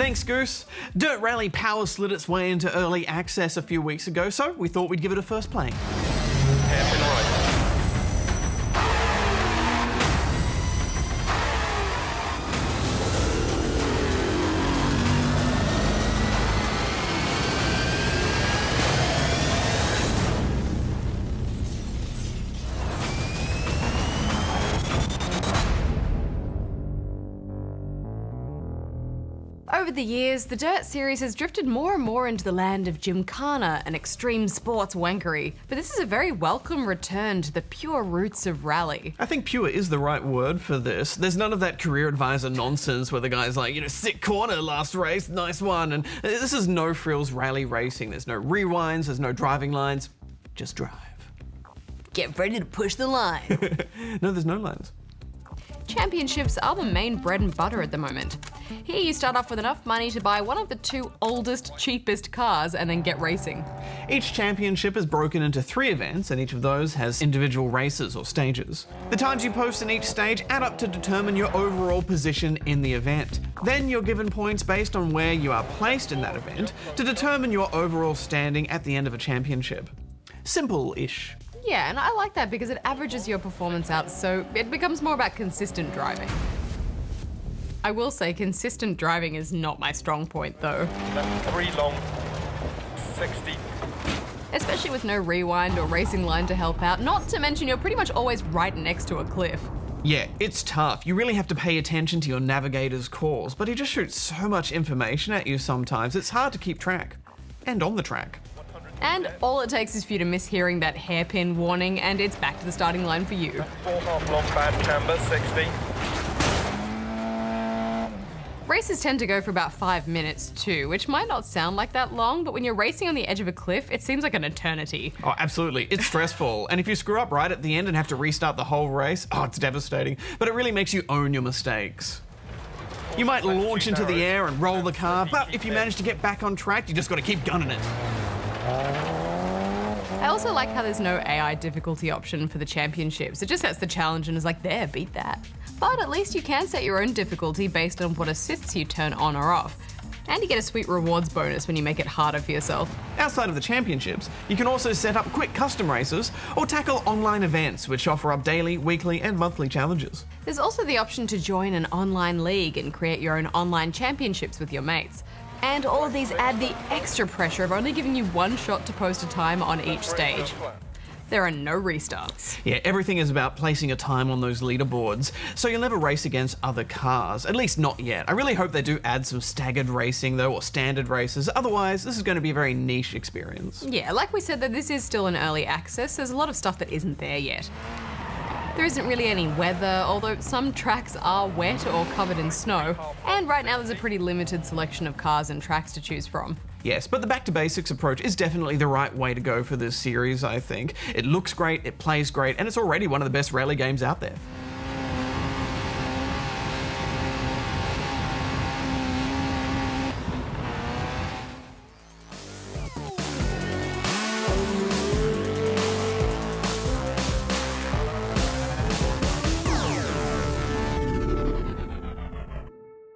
Thanks, Goose. Dirt Rally Power slid its way into early access a few weeks ago, so we thought we'd give it a first play. Hairpin right. Over the years, the Dirt series has drifted more and more into the land of gymkhana and extreme sports wankery, but this is a very welcome return to the pure roots of rally. I think pure is the right word for this. There's none of that career advisor nonsense where the guy's like, sick corner last race, nice one. And this is no frills rally racing. There's no rewinds, there's no driving lines, just drive. Get ready to push the line. No, there's no lines. Championships are the main bread and butter at the moment. Here you start off with enough money to buy one of the two oldest, cheapest cars and then get racing. Each championship is broken into 3 events, and each of those has individual races or stages. The times you post in each stage add up to determine your overall position in the event. Then you're given points based on where you are placed in that event to determine your overall standing at the end of a championship. Simple-ish. Yeah, and I like that because it averages your performance out, so it becomes more about consistent driving. I will say consistent driving is not my strong point though. Left 3 long, 60. Especially with no rewind or racing line to help out, not to mention you're pretty much always right next to a cliff. Yeah, it's tough. You really have to pay attention to your navigator's calls, but he just shoots so much information at you sometimes, it's hard to keep track. And on the track. And all it takes is for you to miss hearing that hairpin warning and it's back to the starting line for you. 4.5 long, bad camber, 60. Races tend to go for about 5 minutes too, which might not sound like that long, but when you're racing on the edge of a cliff, it seems like an eternity. Oh, absolutely. It's stressful. And if you screw up right at the end and have to restart the whole race, it's devastating. But it really makes you own your mistakes. You might launch into the air and roll the car, but if you manage to get back on track, you just got to keep gunning it. I also like how there's no AI difficulty option for the championships. It just sets the challenge and is like, there, beat that. But at least you can set your own difficulty based on what assists you turn on or off. And you get a sweet rewards bonus when you make it harder for yourself. Outside of the championships, you can also set up quick custom races or tackle online events which offer up daily, weekly and monthly challenges. There's also the option to join an online league and create your own online championships with your mates. And all of these add the extra pressure of only giving you one shot to post a time on each stage. There are no restarts. Yeah, everything is about placing a time on those leaderboards, so you'll never race against other cars, at least not yet. I really hope they do add some staggered racing though, or standard races, otherwise this is going to be a very niche experience. Yeah, like we said, that this is still in early access, there's a lot of stuff that isn't there yet. There isn't really any weather, although some tracks are wet or covered in snow, and right now there's a pretty limited selection of cars and tracks to choose from. Yes, but the back to basics approach is definitely the right way to go for this series, I think. It looks great, it plays great, and it's already one of the best rally games out there.